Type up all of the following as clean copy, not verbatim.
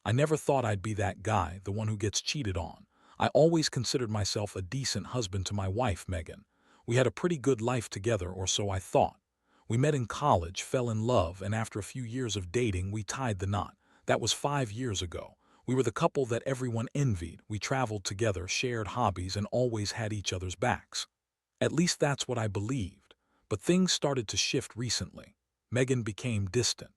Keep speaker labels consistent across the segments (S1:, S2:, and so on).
S1: I never thought I'd be that guy, the one who gets cheated on. I always considered myself a decent husband to my wife, Megan. We had a pretty good life together, or so I thought. We met in college, fell in love, and after a few years of dating, we tied the knot. That was 5 years ago. We were the couple that everyone envied. We traveled together, shared hobbies, and always had each other's backs. At least that's what I believed. But things started to shift recently. Megan became distant.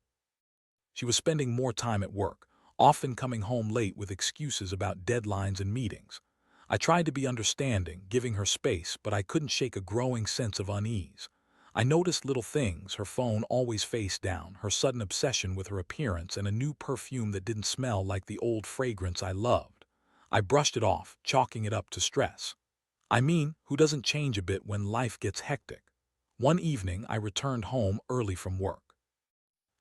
S1: She was spending more time at work, often coming home late with excuses about deadlines and meetings. I tried to be understanding, giving her space, but I couldn't shake a growing sense of unease. I noticed little things: her phone always face down, her sudden obsession with her appearance, and a new perfume that didn't smell like the old fragrance I loved. I brushed it off, chalking it up to stress. I mean, who doesn't change a bit when life gets hectic? One evening, I returned home early from work.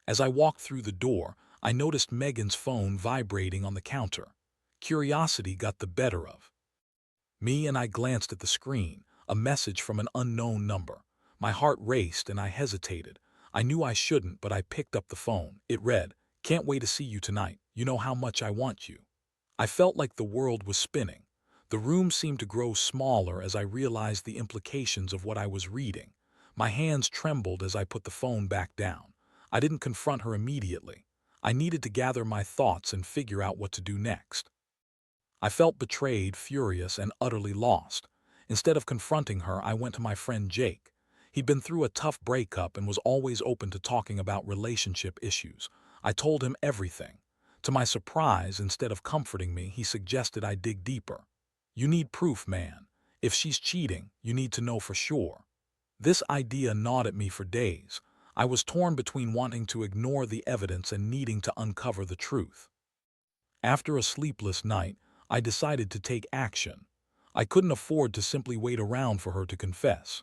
S1: As I walked through the door, I noticed Megan's phone vibrating on the counter. Curiosity got the better of me, and I glanced at the screen, a message from an unknown number. My heart raced and I hesitated. I knew I shouldn't, but I picked up the phone. It read, "Can't wait to see you tonight. You know how much I want you." I felt like the world was spinning. The room seemed to grow smaller as I realized the implications of what I was reading. My hands trembled as I put the phone back down. I didn't confront her immediately. I needed to gather my thoughts and figure out what to do next. I felt betrayed, furious, and utterly lost. Instead of confronting her, I went to my friend Jake. He'd been through a tough breakup and was always open to talking about relationship issues. I told him everything. To my surprise, instead of comforting me, he suggested I dig deeper. "You need proof, man. If she's cheating, you need to know for sure." This idea gnawed at me for days. I was torn between wanting to ignore the evidence and needing to uncover the truth. After a sleepless night, I decided to take action. I couldn't afford to simply wait around for her to confess,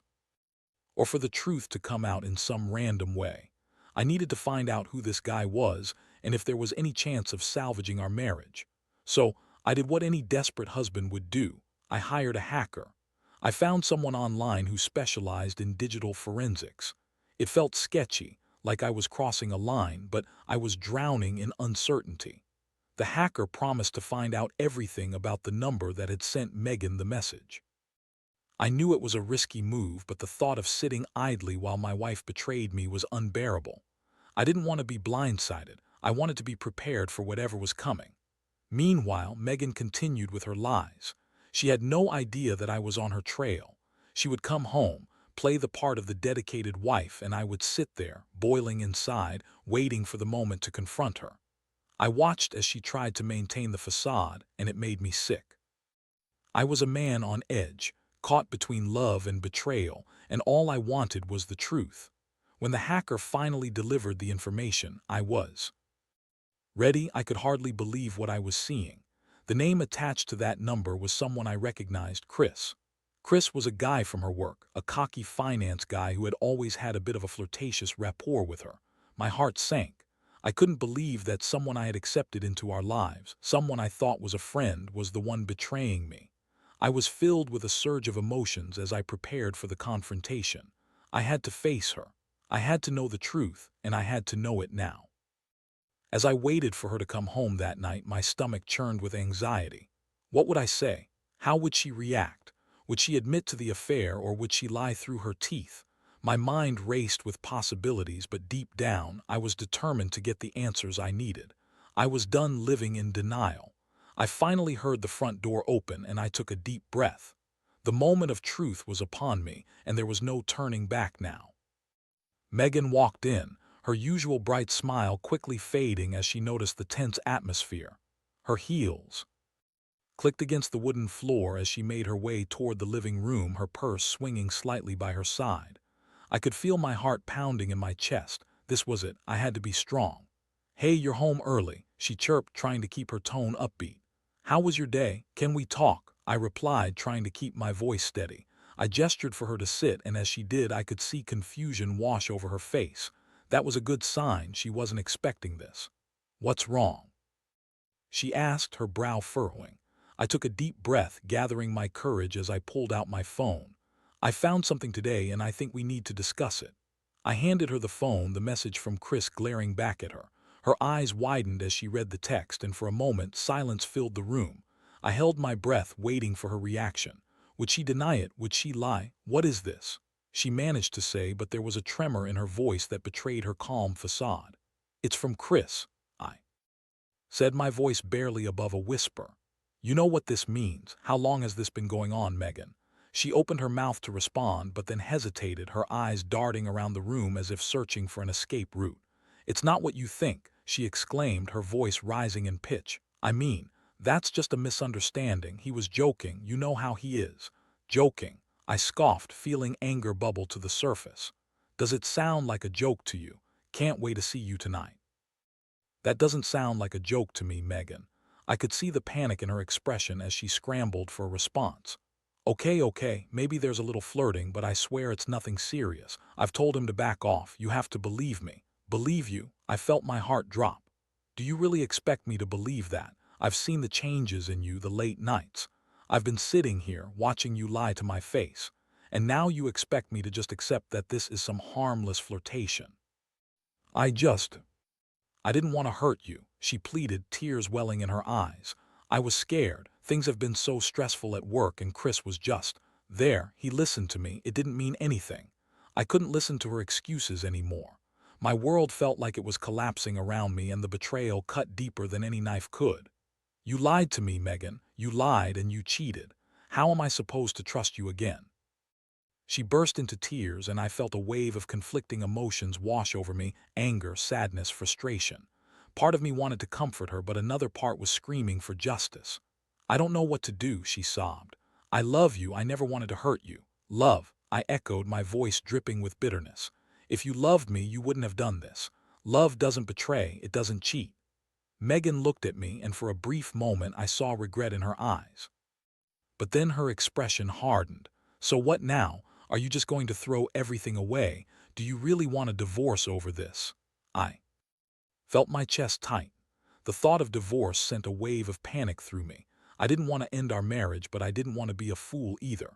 S1: or for the truth to come out in some random way. I needed to find out who this guy was and if there was any chance of salvaging our marriage. So, I did what any desperate husband would do. I hired a hacker. I found someone online who specialized in digital forensics. It felt sketchy, like I was crossing a line, but I was drowning in uncertainty. The hacker promised to find out everything about the number that had sent Megan the message. I knew it was a risky move, but the thought of sitting idly while my wife betrayed me was unbearable. I didn't want to be blindsided. I wanted to be prepared for whatever was coming. Meanwhile, Megan continued with her lies. She had no idea that I was on her trail. She would come home, play the part of the dedicated wife, and I would sit there, boiling inside, waiting for the moment to confront her. I watched as she tried to maintain the facade, and it made me sick. I was a man on edge, caught between love and betrayal, and all I wanted was the truth. When the hacker finally delivered the information, I was ready. I could hardly believe what I was seeing. The name attached to that number was someone I recognized: Chris. Chris was a guy from her work, a cocky finance guy who had always had a bit of a flirtatious rapport with her. My heart sank. I couldn't believe that someone I had accepted into our lives, someone I thought was a friend, was the one betraying me. I was filled with a surge of emotions as I prepared for the confrontation. I had to face her. I had to know the truth, and I had to know it now. As I waited for her to come home that night, my stomach churned with anxiety. What would I say? How would she react? Would she admit to the affair, or would she lie through her teeth? My mind raced with possibilities, but deep down, I was determined to get the answers I needed. I was done living in denial. I finally heard the front door open, and I took a deep breath. The moment of truth was upon me, and there was no turning back now. Megan walked in, her usual bright smile quickly fading as she noticed the tense atmosphere. Her heels clicked against the wooden floor as she made her way toward the living room, her purse swinging slightly by her side. I could feel my heart pounding in my chest. This was it. I had to be strong. "Hey, you're home early," she chirped, trying to keep her tone upbeat. "How was your day? Can we talk?" I replied, trying to keep my voice steady. I gestured for her to sit, and as she did, I could see confusion wash over her face. That was a good sign. She wasn't expecting this. "What's wrong?" she asked, her brow furrowing. I took a deep breath, gathering my courage as I pulled out my phone. "I found something today, and I think we need to discuss it." I handed her the phone, the message from Chris glaring back at her. Her eyes widened as she read the text, and for a moment silence filled the room. I held my breath, waiting for her reaction. Would she deny it? Would she lie? What is this? She managed to say, but there was a tremor in her voice that betrayed her calm facade. It's from Chris, I said, my voice barely above a whisper. You know what this means. How long has this been going on, Megan? She opened her mouth to respond, but then hesitated, her eyes darting around the room as if searching for an escape route. It's not what you think, she exclaimed, her voice rising in pitch. I mean, that's just a misunderstanding. He was joking. You know how he is. Joking. I scoffed, feeling anger bubble to the surface. Does it sound like a joke to you? Can't wait to see you tonight. That doesn't sound like a joke to me, Megan. I could see the panic in her expression as she scrambled for a response. Okay, maybe there's a little flirting, but I swear it's nothing serious. I've told him to back off. You have to believe me. Believe you? I felt my heart drop. Do you really expect me to believe that? I've seen the changes in you, the late nights. I've been sitting here, watching you lie to my face. And now you expect me to just accept that this is some harmless flirtation. I didn't want to hurt you, she pleaded, tears welling in her eyes. I was scared. Things have been so stressful at work, and Chris was just there. He listened to me. It didn't mean anything. I couldn't listen to her excuses anymore. My world felt like it was collapsing around me, and the betrayal cut deeper than any knife could. You lied to me, Megan. You lied and you cheated. How am I supposed to trust you again? She burst into tears, and I felt a wave of conflicting emotions wash over me: anger, sadness, frustration. Part of me wanted to comfort her, but another part was screaming for justice. I don't know what to do, she sobbed. I love you. I never wanted to hurt you. Love, I echoed, my voice dripping with bitterness. If you loved me, you wouldn't have done this. Love doesn't betray, it doesn't cheat. Megan looked at me, and for a brief moment I saw regret in her eyes. But then her expression hardened. So what now? Are you just going to throw everything away? Do you really want a divorce over this? I felt my chest tight. The thought of divorce sent a wave of panic through me. I didn't want to end our marriage, but I didn't want to be a fool either.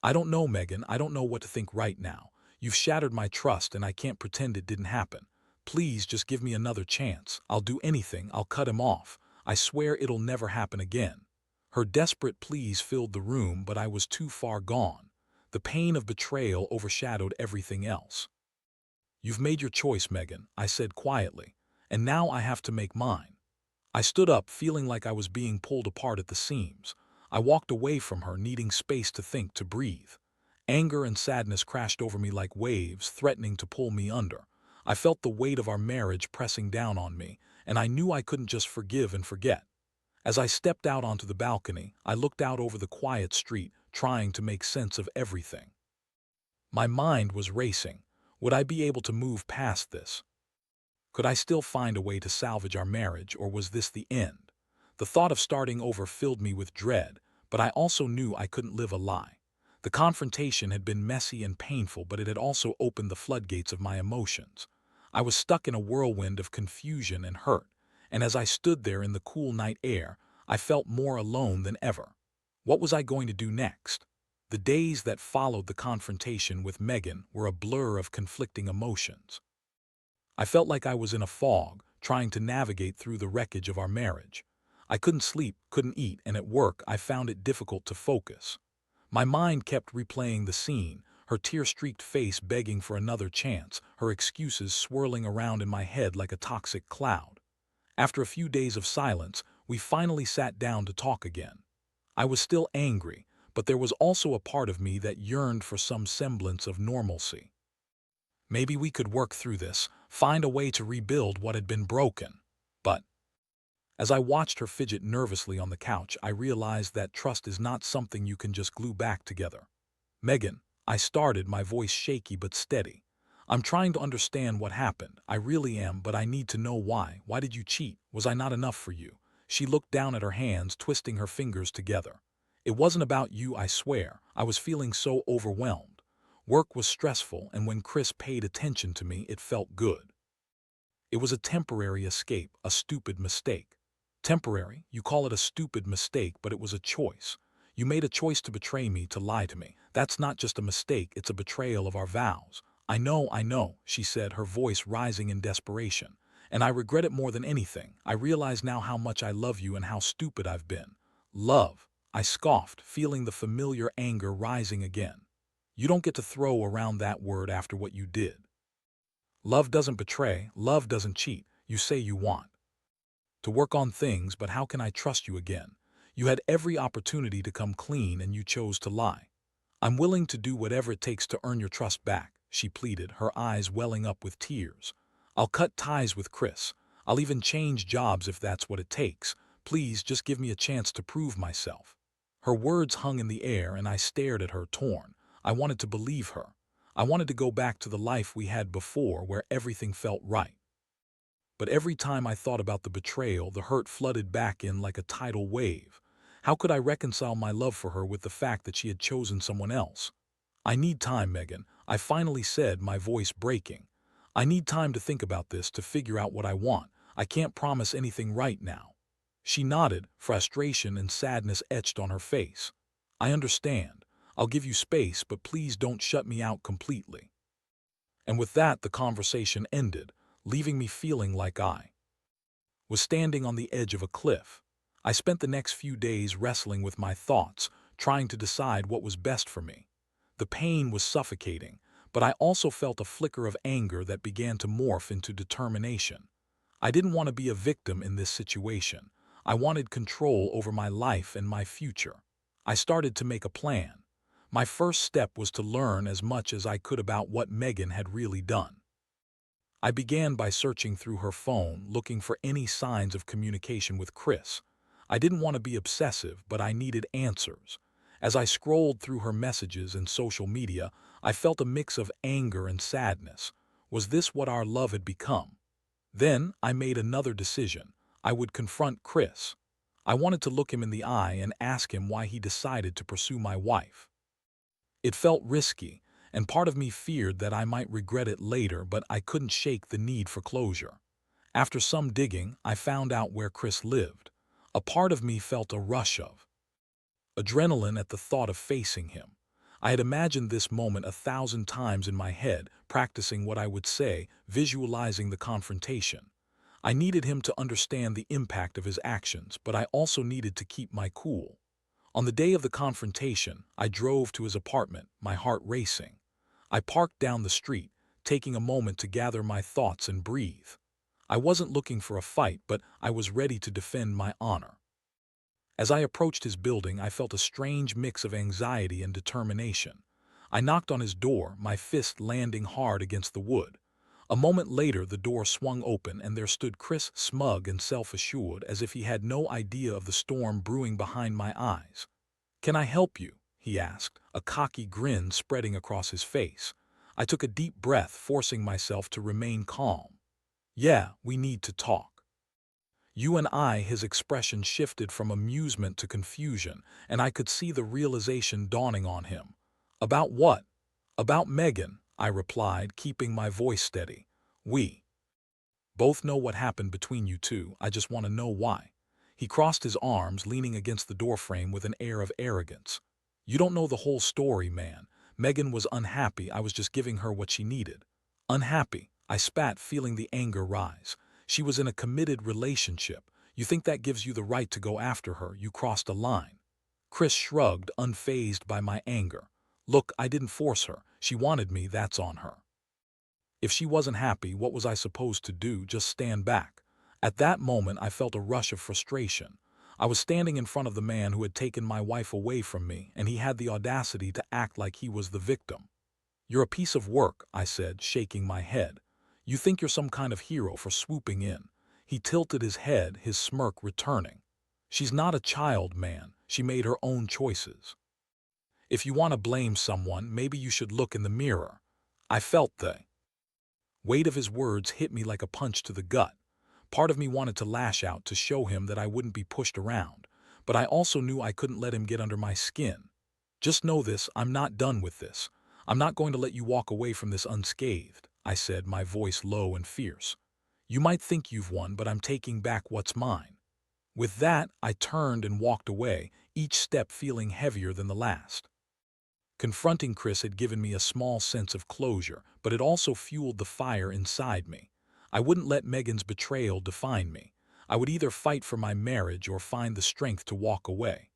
S1: I don't know, Megan. I don't know what to think right now. You've shattered my trust, and I can't pretend it didn't happen. Please just give me another chance. I'll do anything. I'll cut him off. I swear it'll never happen again. Her desperate pleas filled the room, but I was too far gone. The pain of betrayal overshadowed everything else. You've made your choice, Megan, I said quietly, and now I have to make mine. I stood up, feeling like I was being pulled apart at the seams. I walked away from her, needing space to think, to breathe. Anger and sadness crashed over me like waves, threatening to pull me under. I felt the weight of our marriage pressing down on me, and I knew I couldn't just forgive and forget. As I stepped out onto the balcony, I looked out over the quiet street, trying to make sense of everything. My mind was racing. Would I be able to move past this? Could I still find a way to salvage our marriage, or was this the end? The thought of starting over filled me with dread, but I also knew I couldn't live a lie. The confrontation had been messy and painful, but it had also opened the floodgates of my emotions. I was stuck in a whirlwind of confusion and hurt, and as I stood there in the cool night air, I felt more alone than ever. What was I going to do next? The days that followed the confrontation with Megan were a blur of conflicting emotions. I felt like I was in a fog, trying to navigate through the wreckage of our marriage. I couldn't sleep, couldn't eat, and at work I found it difficult to focus. My mind kept replaying the scene, her tear-streaked face begging for another chance, her excuses swirling around in my head like a toxic cloud. After a few days of silence, we finally sat down to talk again. I was still angry, but there was also a part of me that yearned for some semblance of normalcy. Maybe we could work through this, find a way to rebuild what had been broken. But as I watched her fidget nervously on the couch, I realized that trust is not something you can just glue back together. Megan, I started, my voice shaky but steady. I'm trying to understand what happened. I really am, but I need to know why. Why did you cheat? Was I not enough for you? She looked down at her hands, twisting her fingers together. It wasn't about you, I swear. I was feeling so overwhelmed. Work was stressful, and when Chris paid attention to me, it felt good. It was a temporary escape, a stupid mistake. Temporary? You call it a stupid mistake, but it was a choice. You made a choice to betray me, to lie to me. That's not just a mistake, it's a betrayal of our vows. I know, she said, her voice rising in desperation. And I regret it more than anything. I realize now how much I love you and how stupid I've been. Love, I scoffed, feeling the familiar anger rising again. You don't get to throw around that word after what you did. Love doesn't betray, love doesn't cheat. You say you want to work on things, but how can I trust you again? You had every opportunity to come clean and you chose to lie. I'm willing to do whatever it takes to earn your trust back, she pleaded, her eyes welling up with tears. I'll cut ties with Chris. I'll even change jobs if that's what it takes. Please just give me a chance to prove myself. Her words hung in the air and I stared at her, torn. I wanted to believe her. I wanted to go back to the life we had before where everything felt right. But every time I thought about the betrayal, the hurt flooded back in like a tidal wave. How could I reconcile my love for her with the fact that she had chosen someone else? I need time, Megan, I finally said, my voice breaking. I need time to think about this, to figure out what I want. I can't promise anything right now. She nodded, frustration and sadness etched on her face. I understand. I'll give you space, but please don't shut me out completely. And with that, the conversation ended, leaving me feeling like I was standing on the edge of a cliff. I spent the next few days wrestling with my thoughts, trying to decide what was best for me. The pain was suffocating, but I also felt a flicker of anger that began to morph into determination. I didn't want to be a victim in this situation. I wanted control over my life and my future. I started to make a plan. My first step was to learn as much as I could about what Megan had really done. I began by searching through her phone, looking for any signs of communication with Chris. I didn't want to be obsessive, but I needed answers. As I scrolled through her messages and social media, I felt a mix of anger and sadness. Was this what our love had become? Then I made another decision. I would confront Chris. I wanted to look him in the eye and ask him why he decided to pursue my wife. It felt risky, and part of me feared that I might regret it later, but I couldn't shake the need for closure. After some digging, I found out where Chris lived. A part of me felt a rush of adrenaline at the thought of facing him. I had imagined this moment 1,000 times in my head, practicing what I would say, visualizing the confrontation. I needed him to understand the impact of his actions, but I also needed to keep my cool. On the day of the confrontation, I drove to his apartment, my heart racing. I parked down the street, taking a moment to gather my thoughts and breathe. I wasn't looking for a fight, but I was ready to defend my honor. As I approached his building, I felt a strange mix of anxiety and determination. I knocked on his door, my fist landing hard against the wood. A moment later, the door swung open and there stood Chris, smug and self-assured, as if he had no idea of the storm brewing behind my eyes. "Can I help you?" he asked, a cocky grin spreading across his face. I took a deep breath, forcing myself to remain calm. "Yeah, we need to talk." "You and I," his expression shifted from amusement to confusion, and I could see the realization dawning on him. "About what?" "About Megan," I replied, keeping my voice steady. "We both know what happened between you two. I just want to know why." He crossed his arms, leaning against the doorframe with an air of arrogance. "You don't know the whole story, man. Megan was unhappy. I was just giving her what she needed." "Unhappy?" I spat, feeling the anger rise. "She was in a committed relationship. You think that gives you the right to go after her? You crossed a line." Chris shrugged, unfazed by my anger. "Look, I didn't force her. She wanted me, that's on her. If she wasn't happy, what was I supposed to do? Just stand back?" At that moment, I felt a rush of frustration. I was standing in front of the man who had taken my wife away from me, and he had the audacity to act like he was the victim. "You're a piece of work," I said, shaking my head. "You think you're some kind of hero for swooping in." He tilted his head, his smirk returning. "She's not a child, man. She made her own choices. If you want to blame someone, maybe you should look in the mirror." I felt the weight of his words hit me like a punch to the gut. Part of me wanted to lash out, to show him that I wouldn't be pushed around, but I also knew I couldn't let him get under my skin. "Just know this, I'm not done with this. I'm not going to let you walk away from this unscathed," I said, my voice low and fierce. "You might think you've won, but I'm taking back what's mine." With that, I turned and walked away, each step feeling heavier than the last. Confronting Chris had given me a small sense of closure, but it also fueled the fire inside me. I wouldn't let Megan's betrayal define me. I would either fight for my marriage or find the strength to walk away.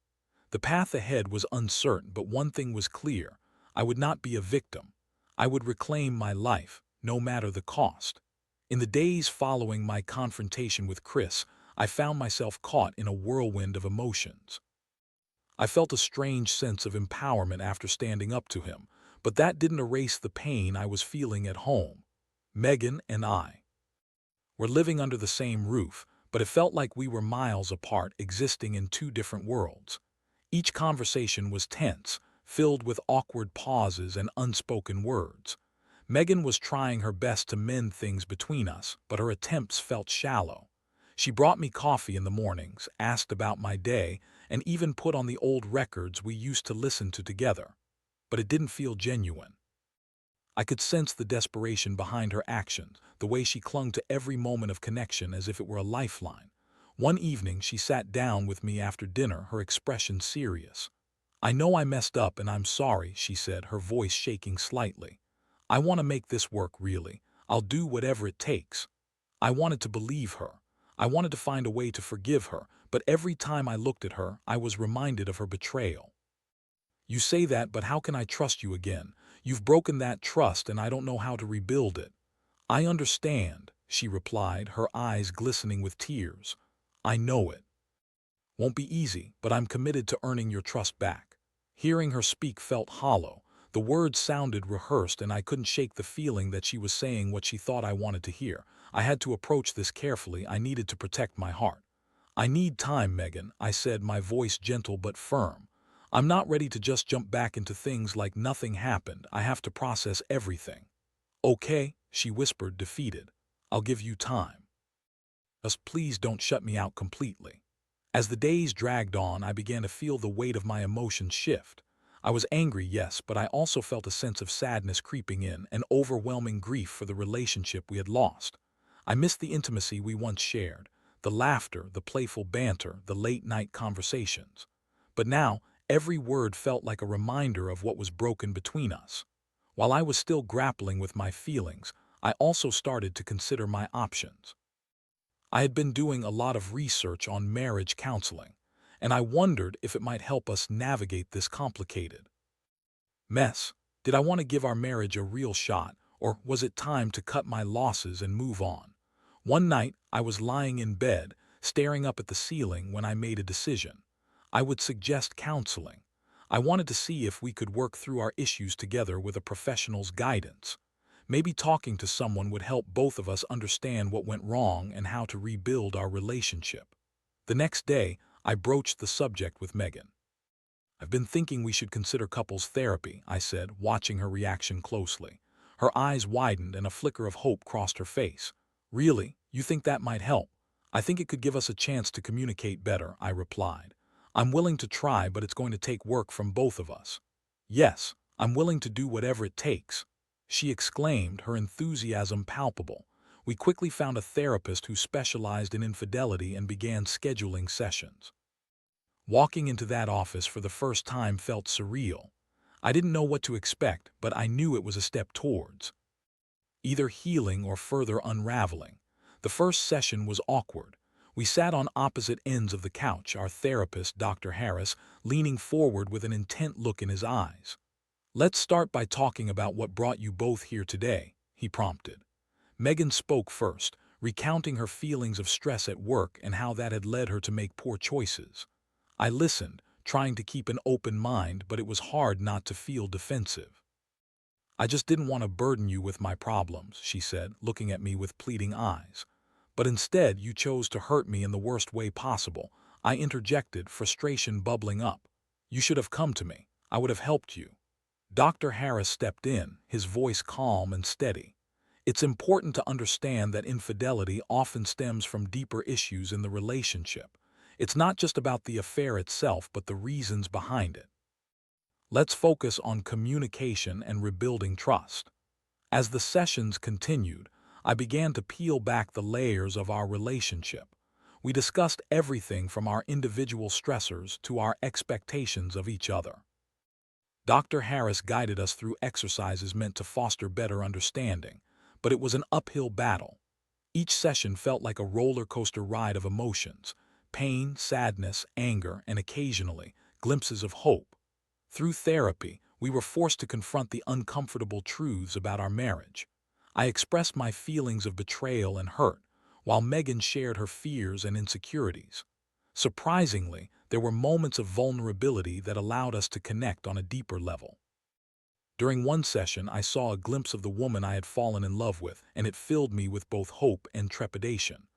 S1: The path ahead was uncertain, but one thing was clear. I would not be a victim. I would reclaim my life, no matter the cost. In the days following my confrontation with Chris, I found myself caught in a whirlwind of emotions. I felt a strange sense of empowerment after standing up to him, but that didn't erase the pain I was feeling at home. Megan and I were living under the same roof, but it felt like we were miles apart, existing in two different worlds. Each conversation was tense, filled with awkward pauses and unspoken words. Megan was trying her best to mend things between us, but her attempts felt shallow. She brought me coffee in the mornings, asked about my day, and even put on the old records we used to listen to together. But it didn't feel genuine. I could sense the desperation behind her actions, the way she clung to every moment of connection as if it were a lifeline. One evening, she sat down with me after dinner, her expression serious. "I know I messed up and I'm sorry," she said, her voice shaking slightly. "I want to make this work, really. I'll do whatever it takes." I wanted to believe her. I wanted to find a way to forgive her, but every time I looked at her, I was reminded of her betrayal. "You say that, but how can I trust you again? You've broken that trust and I don't know how to rebuild it." "I understand," she replied, her eyes glistening with tears. "I know it won't be easy, but I'm committed to earning your trust back." Hearing her speak felt hollow. The words sounded rehearsed, and I couldn't shake the feeling that she was saying what she thought I wanted to hear. I had to approach this carefully. I needed to protect my heart. "I need time, Megan," I said, my voice gentle but firm. "I'm not ready to just jump back into things like nothing happened. I have to process everything." "Okay," she whispered, defeated. "I'll give you time. Just please don't shut me out completely." As the days dragged on, I began to feel the weight of my emotions shift. I was angry, yes, but I also felt a sense of sadness creeping in, an overwhelming grief for the relationship we had lost. I missed the intimacy we once shared, the laughter, the playful banter, the late-night conversations. But now, every word felt like a reminder of what was broken between us. While I was still grappling with my feelings, I also started to consider my options. I had been doing a lot of research on marriage counseling, and I wondered if it might help us navigate this complicated mess. Did I want to give our marriage a real shot, or was it time to cut my losses and move on? One night, I was lying in bed, staring up at the ceiling when I made a decision. I would suggest counseling. I wanted to see if we could work through our issues together with a professional's guidance. Maybe talking to someone would help both of us understand what went wrong and how to rebuild our relationship. The next day, I broached the subject with Megan. "I've been thinking we should consider couples therapy," I said, watching her reaction closely. Her eyes widened and a flicker of hope crossed her face. "Really? You think that might help?" "I think it could give us a chance to communicate better," I replied. "I'm willing to try, but it's going to take work from both of us." "Yes, I'm willing to do whatever it takes," she exclaimed, her enthusiasm palpable. We quickly found a therapist who specialized in infidelity and began scheduling sessions. Walking into that office for the first time felt surreal. I didn't know what to expect, but I knew it was a step towards either healing or further unraveling. The first session was awkward. We sat on opposite ends of the couch, our therapist, Dr. Harris, leaning forward with an intent look in his eyes. "Let's start by talking about what brought you both here today," he prompted. Megan spoke first, recounting her feelings of stress at work and how that had led her to make poor choices. I listened, trying to keep an open mind, but it was hard not to feel defensive. "I just didn't want to burden you with my problems," she said, looking at me with pleading eyes. "But instead, you chose to hurt me in the worst way possible," I interjected, frustration bubbling up. "You should have come to me. I would have helped you." Dr. Harris stepped in, his voice calm and steady. "It's important to understand that infidelity often stems from deeper issues in the relationship. It's not just about the affair itself, but the reasons behind it. Let's focus on communication and rebuilding trust." As the sessions continued, I began to peel back the layers of our relationship. We discussed everything from our individual stressors to our expectations of each other. Dr. Harris guided us through exercises meant to foster better understanding, but it was an uphill battle. Each session felt like a roller coaster ride of emotions: pain, sadness, anger, and occasionally, glimpses of hope. Through therapy, we were forced to confront the uncomfortable truths about our marriage. I expressed my feelings of betrayal and hurt, while Megan shared her fears and insecurities. Surprisingly, there were moments of vulnerability that allowed us to connect on a deeper level. During one session, I saw a glimpse of the woman I had fallen in love with, and it filled me with both hope and trepidation.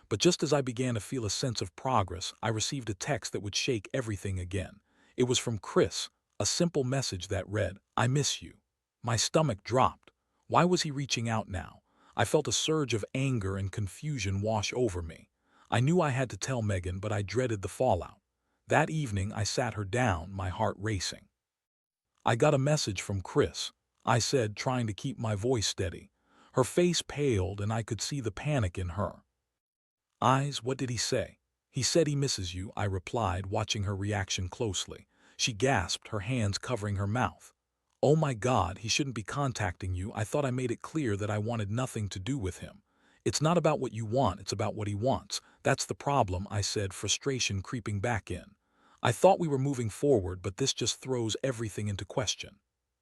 S1: But just as I began to feel a sense of progress, I received a text that would shake everything again. It was from Chris, a simple message that read, "I miss you." My stomach dropped. Why was he reaching out now? I felt a surge of anger and confusion wash over me. I knew I had to tell Megan, but I dreaded the fallout. That evening, I sat her down, my heart racing. "I got a message from Chris," I said, trying to keep my voice steady. Her face paled, and I could see the panic in her eyes. "What did he say?" "He said he misses you," I replied, watching her reaction closely. She gasped, her hands covering her mouth. "Oh my God, he shouldn't be contacting you. I thought I made it clear that I wanted nothing to do with him." "It's not about what you want, it's about what he wants. That's the problem," I said, frustration creeping back in. "I thought we were moving forward, but this just throws everything into question."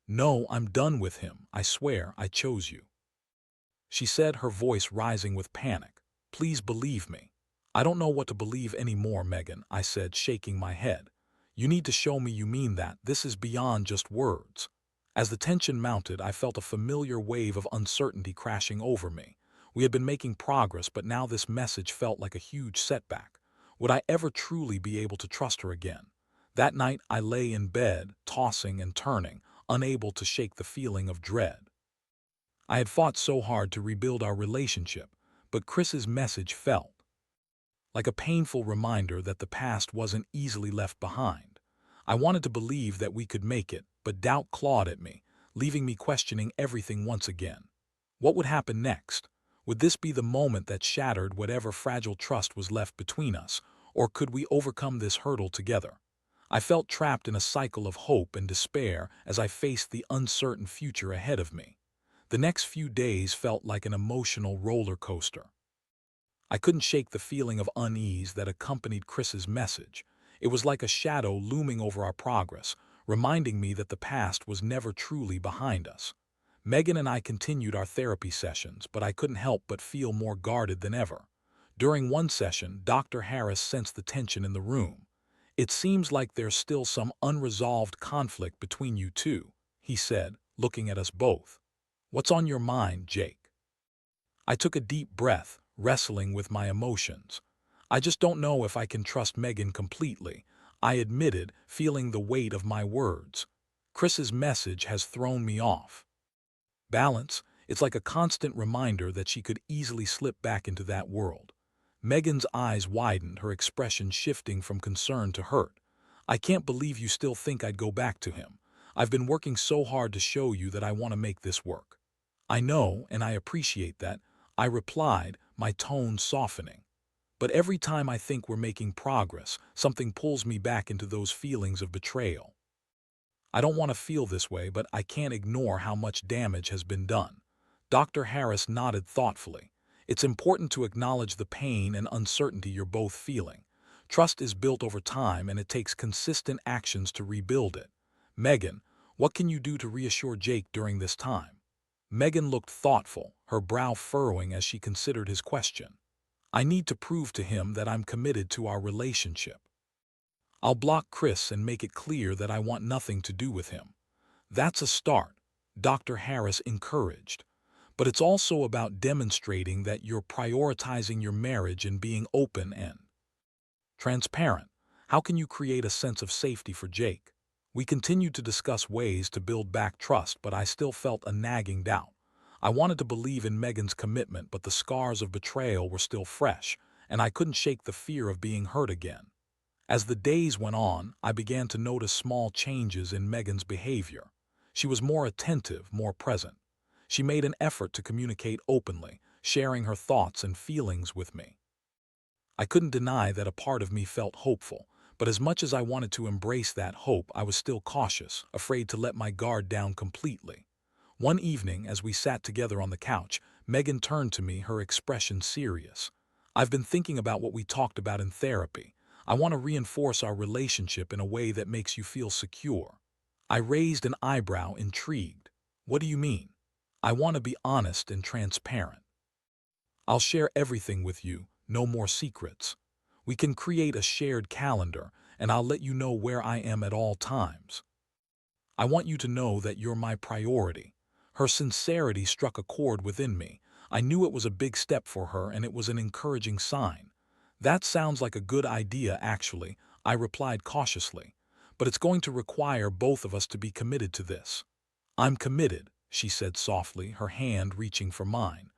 S1: "No, I'm done with him. I swear I chose you," she said, her voice rising with panic. "Please believe me." "I don't know what to believe anymore, Megan," I said, shaking my head. "You need to show me you mean that. This is beyond just words." As the tension mounted, I felt a familiar wave of uncertainty crashing over me. We had been making progress, but now this message felt like a huge setback. Would I ever truly be able to trust her again? That night, I lay in bed, tossing and turning, unable to shake the feeling of dread. I had fought so hard to rebuild our relationship, but Chris's message felt like a painful reminder that the past wasn't easily left behind. I wanted to believe that we could make it, but doubt clawed at me, leaving me questioning everything once again. What would happen next? Would this be the moment that shattered whatever fragile trust was left between us, or could we overcome this hurdle together? I felt trapped in a cycle of hope and despair as I faced the uncertain future ahead of me. The next few days felt like an emotional roller coaster. I couldn't shake the feeling of unease that accompanied Chris's message. It was like a shadow looming over our progress, reminding me that the past was never truly behind us. Megan and I continued our therapy sessions, but I couldn't help but feel more guarded than ever. During one session, Dr. Harris sensed the tension in the room. "It seems like there's still some unresolved conflict between you two," he said, looking at us both. "What's on your mind, Jake?" I took a deep breath, wrestling with my emotions. "I just don't know if I can trust Megan completely," I admitted, feeling the weight of my words. "Chris's message has thrown me off balance. It's like a constant reminder that she could easily slip back into that world." Megan's eyes widened, her expression shifting from concern to hurt. "I can't believe you still think I'd go back to him. I've been working so hard to show you that I want to make this work." "I know, and I appreciate that," I replied, my tone softening. "But every time I think we're making progress, something pulls me back into those feelings of betrayal. I don't want to feel this way, but I can't ignore how much damage has been done." Dr. Harris nodded thoughtfully. "It's important to acknowledge the pain and uncertainty you're both feeling. Trust is built over time, and it takes consistent actions to rebuild it. Megan, what can you do to reassure Jake during this time?" Megan looked thoughtful, her brow furrowing as she considered his question. "I need to prove to him that I'm committed to our relationship. I'll block Chris and make it clear that I want nothing to do with him." "That's a start," Dr. Harris encouraged. "But it's also about demonstrating that you're prioritizing your marriage and being open and transparent. How can you create a sense of safety for Jake?" We continued to discuss ways to build back trust, but I still felt a nagging doubt. I wanted to believe in Megan's commitment, but the scars of betrayal were still fresh, and I couldn't shake the fear of being hurt again. As the days went on, I began to notice small changes in Megan's behavior. She was more attentive, more present. She made an effort to communicate openly, sharing her thoughts and feelings with me. I couldn't deny that a part of me felt hopeful, but as much as I wanted to embrace that hope, I was still cautious, afraid to let my guard down completely. One evening, as we sat together on the couch, Megan turned to me, her expression serious. I've been thinking about what we talked about in therapy. I want to reinforce our relationship in a way that makes you feel secure. I raised an eyebrow, intrigued. What do you mean? I want to be honest and transparent. I'll share everything with you, no more secrets. We can create a shared calendar, and I'll let you know where I am at all times. I want you to know that you're my priority. Her sincerity struck a chord within me. I knew it was a big step for her, and it was an encouraging sign. That sounds like a good idea, actually, I replied cautiously. But it's going to require both of us to be committed to this. I'm committed, she said softly, her hand reaching for mine.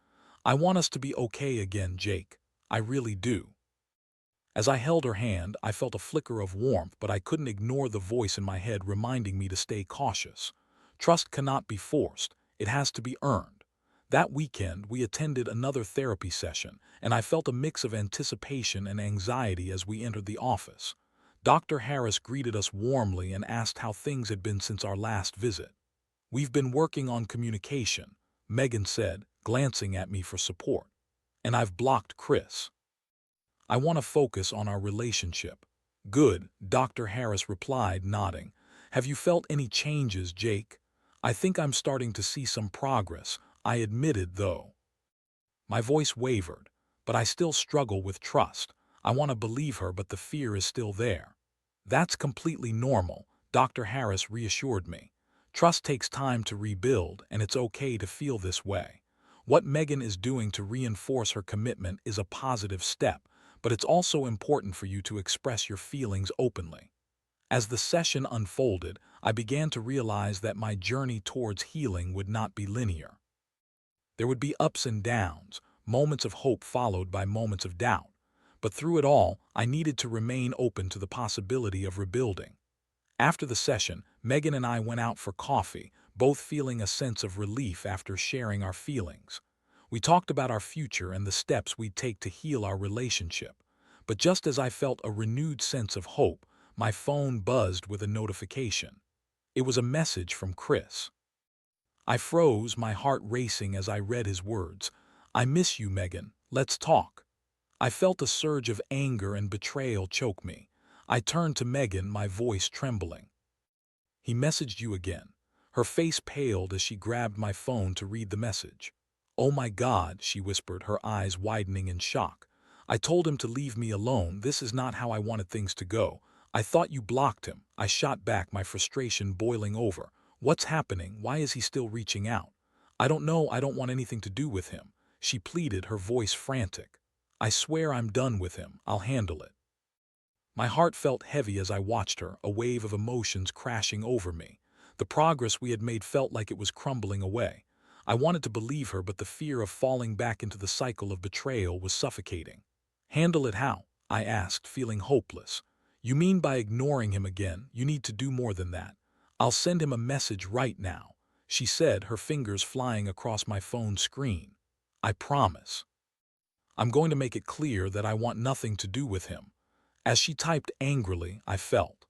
S1: I want us to be okay again, Jake. I really do. As I held her hand, I felt a flicker of warmth, but I couldn't ignore the voice in my head reminding me to stay cautious. Trust cannot be forced, it has to be earned. That weekend, we attended another therapy session, and I felt a mix of anticipation and anxiety as we entered the office. Dr. Harris greeted us warmly and asked how things had been since our last visit. We've been working on communication, Megan said, glancing at me for support. And I've blocked Chris. I want to focus on our relationship. Good, Dr. Harris replied, nodding. Have you felt any changes, Jake? I think I'm starting to see some progress, I admitted, though. My voice wavered, but I still struggle with trust. I want to believe her, but the fear is still there. That's completely normal, Dr. Harris reassured me. Trust takes time to rebuild, and it's okay to feel this way. What Megan is doing to reinforce her commitment is a positive step, but it's also important for you to express your feelings openly. As the session unfolded, I began to realize that my journey towards healing would not be linear. There would be ups and downs, moments of hope followed by moments of doubt. But through it all, I needed to remain open to the possibility of rebuilding. After the session, Megan and I went out for coffee, both feeling a sense of relief after sharing our feelings. We talked about our future and the steps we'd take to heal our relationship. But just as I felt a renewed sense of hope, my phone buzzed with a notification. It was a message from Chris. I froze, my heart racing as I read his words. I miss you, Megan. Let's talk. I felt a surge of anger and betrayal choke me. I turned to Megan, my voice trembling. He messaged you again. Her face paled as she grabbed my phone to read the message. Oh my God, she whispered, her eyes widening in shock. I told him to leave me alone. This is not how I wanted things to go. I thought you blocked him. I shot back, my frustration boiling over. What's happening? Why is he still reaching out? I don't know. I don't want anything to do with him, she pleaded, her voice frantic. I swear I'm done with him. I'll handle it. My heart felt heavy as I watched her, a wave of emotions crashing over me. The progress we had made felt like it was crumbling away. I wanted to believe her, but the fear of falling back into the cycle of betrayal was suffocating. Handle it how? I asked, feeling hopeless. You mean by ignoring him again? You need to do more than that. I'll send him a message right now, she said, her fingers flying across my phone screen. I promise. I'm going to make it clear that I want nothing to do with him. As she typed angrily, I felt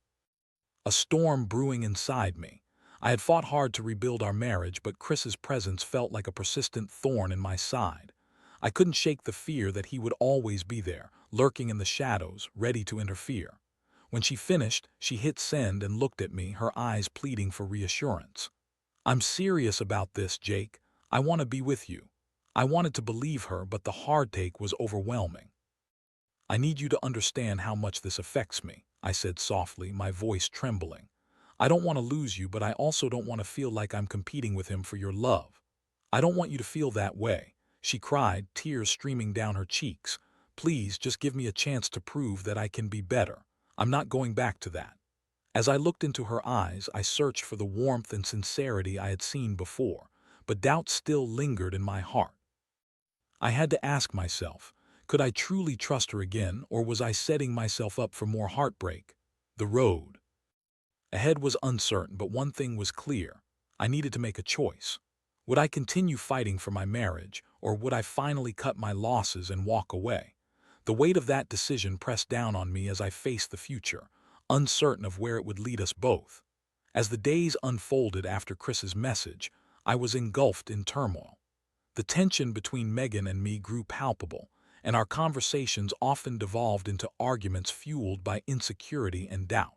S1: a storm brewing inside me. I had fought hard to rebuild our marriage, but Chris's presence felt like a persistent thorn in my side. I couldn't shake the fear that he would always be there, lurking in the shadows, ready to interfere. When she finished, she hit send and looked at me, her eyes pleading for reassurance. I'm serious about this, Jake. I want to be with you. I wanted to believe her, but the heartache was overwhelming. I need you to understand how much this affects me, I said softly, my voice trembling. I don't want to lose you, but I also don't want to feel like I'm competing with him for your love. I don't want you to feel that way, she cried, tears streaming down her cheeks. Please, just give me a chance to prove that I can be better. I'm not going back to that. As I looked into her eyes, I searched for the warmth and sincerity I had seen before, but doubt still lingered in my heart. I had to ask myself, could I truly trust her again, or was I setting myself up for more heartbreak? The road ahead was uncertain, but one thing was clear. I needed to make a choice. Would I continue fighting for my marriage, or would I finally cut my losses and walk away? The weight of that decision pressed down on me as I faced the future, uncertain of where it would lead us both. As the days unfolded after Chris's message, I was engulfed in turmoil. The tension between Megan and me grew palpable, and our conversations often devolved into arguments fueled by insecurity and doubt.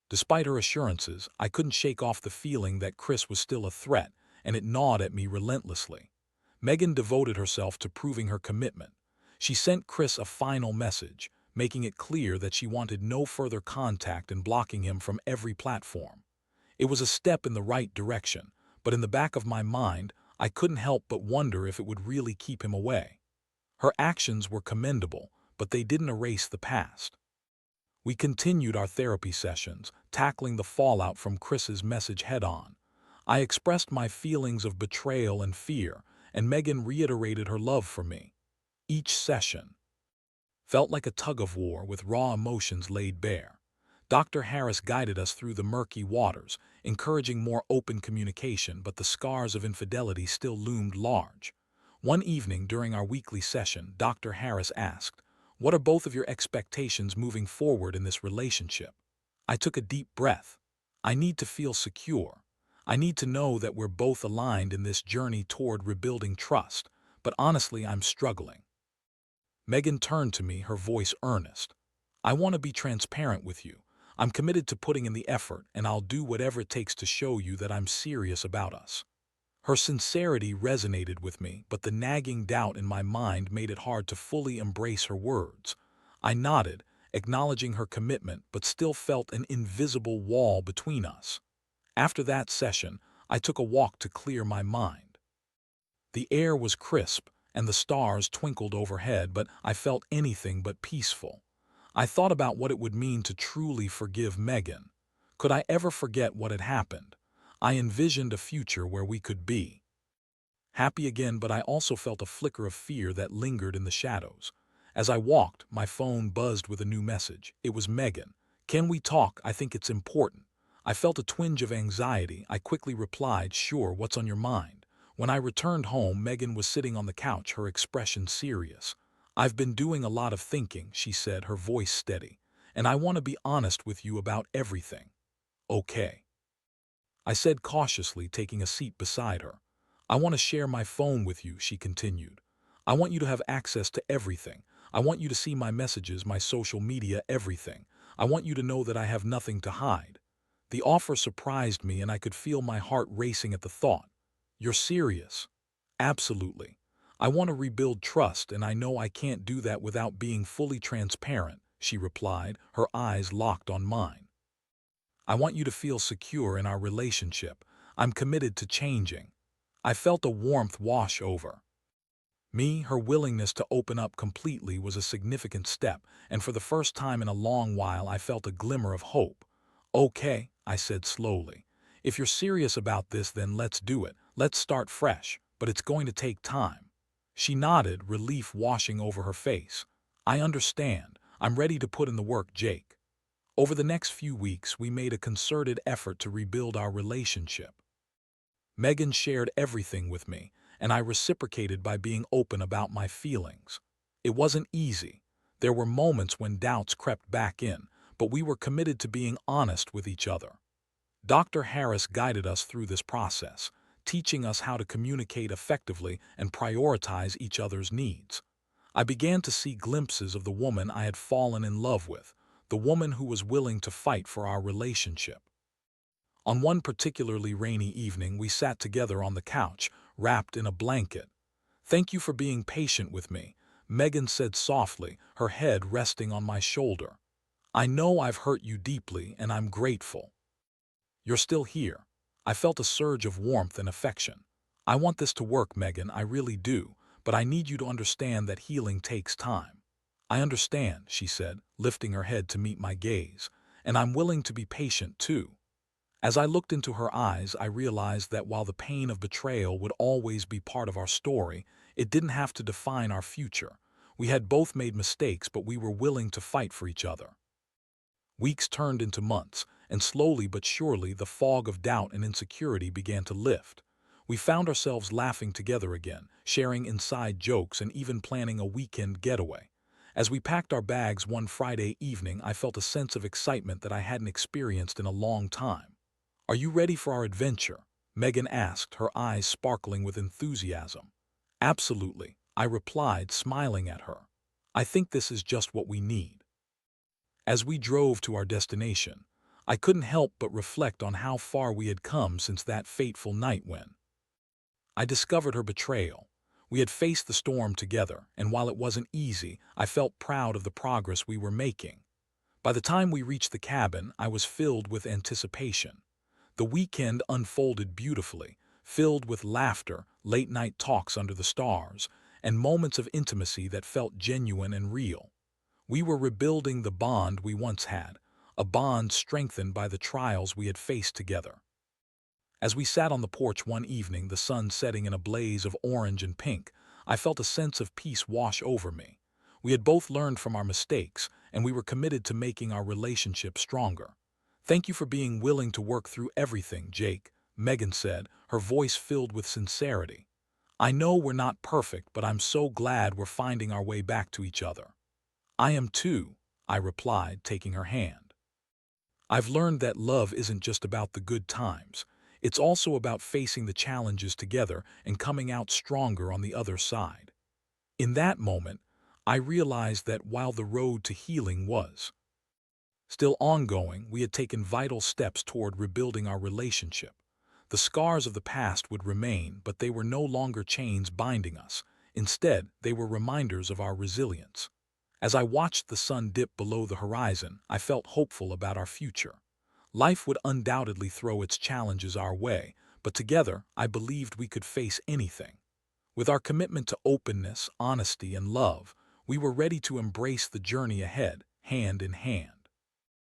S1: Despite her assurances, I couldn't shake off the feeling that Chris was still a threat, and it gnawed at me relentlessly. Megan devoted herself to proving her commitment. She sent Chris a final message, making it clear that she wanted no further contact and blocking him from every platform. It was a step in the right direction, but in the back of my mind, I couldn't help but wonder if it would really keep him away. Her actions were commendable, but they didn't erase the past. We continued our therapy sessions, tackling the fallout from Chris's message head-on. I expressed my feelings of betrayal and fear, and Megan reiterated her love for me. Each session felt like a tug-of-war with raw emotions laid bare. Dr. Harris guided us through the murky waters, encouraging more open communication, but the scars of infidelity still loomed large. One evening during our weekly session, Dr. Harris asked, "What are both of your expectations moving forward in this relationship?" I took a deep breath. I need to feel secure. I need to know that we're both aligned in this journey toward rebuilding trust, but honestly, I'm struggling. Megan turned to me, her voice earnest. "I want to be transparent with you. I'm committed to putting in the effort, and I'll do whatever it takes to show you that I'm serious about us." Her sincerity resonated with me, but the nagging doubt in my mind made it hard to fully embrace her words. I nodded, acknowledging her commitment, but still felt an invisible wall between us. After that session, I took a walk to clear my mind. The air was crisp, and the stars twinkled overhead, but I felt anything but peaceful. I thought about what it would mean to truly forgive Megan. Could I ever forget what had happened? I envisioned a future where we could be happy again, but I also felt a flicker of fear that lingered in the shadows. As I walked, my phone buzzed with a new message. It was Megan. "Can we talk? I think it's important." I felt a twinge of anxiety. I quickly replied, "Sure, what's on your mind?" When I returned home, Megan was sitting on the couch, her expression serious. "I've been doing a lot of thinking," she said, her voice steady, "and I want to be honest with you about everything." "Okay," I said cautiously, taking a seat beside her. "I want to share my phone with you," she continued. "I want you to have access to everything. I want you to see my messages, my social media, everything. I want you to know that I have nothing to hide." The offer surprised me, and I could feel my heart racing at the thought. "You're serious?" "Absolutely. I want to rebuild trust, and I know I can't do that without being fully transparent," she replied, her eyes locked on mine. "I want you to feel secure in our relationship. I'm committed to changing." I felt a warmth wash over me. Her willingness to open up completely was a significant step, and for the first time in a long while I felt a glimmer of hope. "Okay," I said slowly. "If you're serious about this, then let's do it. Let's start fresh, but it's going to take time." She nodded, relief washing over her face. "I understand. I'm ready to put in the work, Jake." Over the next few weeks, we made a concerted effort to rebuild our relationship. Megan shared everything with me, and I reciprocated by being open about my feelings. It wasn't easy. There were moments when doubts crept back in, but we were committed to being honest with each other. Dr. Harris guided us through this process, teaching us how to communicate effectively and prioritize each other's needs. I began to see glimpses of the woman I had fallen in love with, the woman who was willing to fight for our relationship. On one particularly rainy evening, we sat together on the couch, wrapped in a blanket. "Thank you for being patient with me," Megan said softly, her head resting on my shoulder. "I know I've hurt you deeply, and I'm grateful. You're still here." I felt a surge of warmth and affection. "I want this to work, Megan, I really do, but I need you to understand that healing takes time." "I understand," she said, lifting her head to meet my gaze, "and I'm willing to be patient too." As I looked into her eyes, I realized that while the pain of betrayal would always be part of our story, it didn't have to define our future. We had both made mistakes, but we were willing to fight for each other. Weeks turned into months, and slowly but surely the fog of doubt and insecurity began to lift. We found ourselves laughing together again, sharing inside jokes, and even planning a weekend getaway. As we packed our bags one Friday evening, I felt a sense of excitement that I hadn't experienced in a long time. "Are you ready for our adventure?" Megan asked, her eyes sparkling with enthusiasm. Absolutely, I replied, smiling at her. I think this is just what we need. As we drove to our destination, I couldn't help but reflect on how far we had come since that fateful night when I discovered her betrayal. We had faced the storm together, and while it wasn't easy, I felt proud of the progress we were making. By the time we reached the cabin, I was filled with anticipation. The weekend unfolded beautifully, filled with laughter, late-night talks under the stars, and moments of intimacy that felt genuine and real. We were rebuilding the bond we once had, a bond strengthened by the trials we had faced together. As we sat on the porch one evening, the sun setting in a blaze of orange and pink, I felt a sense of peace wash over me. We had both learned from our mistakes, and we were committed to making our relationship stronger. "Thank you for being willing to work through everything, Jake," Megan said, her voice filled with sincerity. "I know we're not perfect, but I'm so glad we're finding our way back to each other." "I am too," I replied, taking her hand. "I've learned that love isn't just about the good times. It's also about facing the challenges together and coming out stronger on the other side." In that moment, I realized that while the road to healing was still ongoing, we had taken vital steps toward rebuilding our relationship. The scars of the past would remain, but they were no longer chains binding us. Instead, they were reminders of our resilience. As I watched the sun dip below the horizon, I felt hopeful about our future. Life would undoubtedly throw its challenges our way, but together I believed we could face anything. With our commitment to openness, honesty, and love, we were ready to embrace the journey ahead, hand in hand.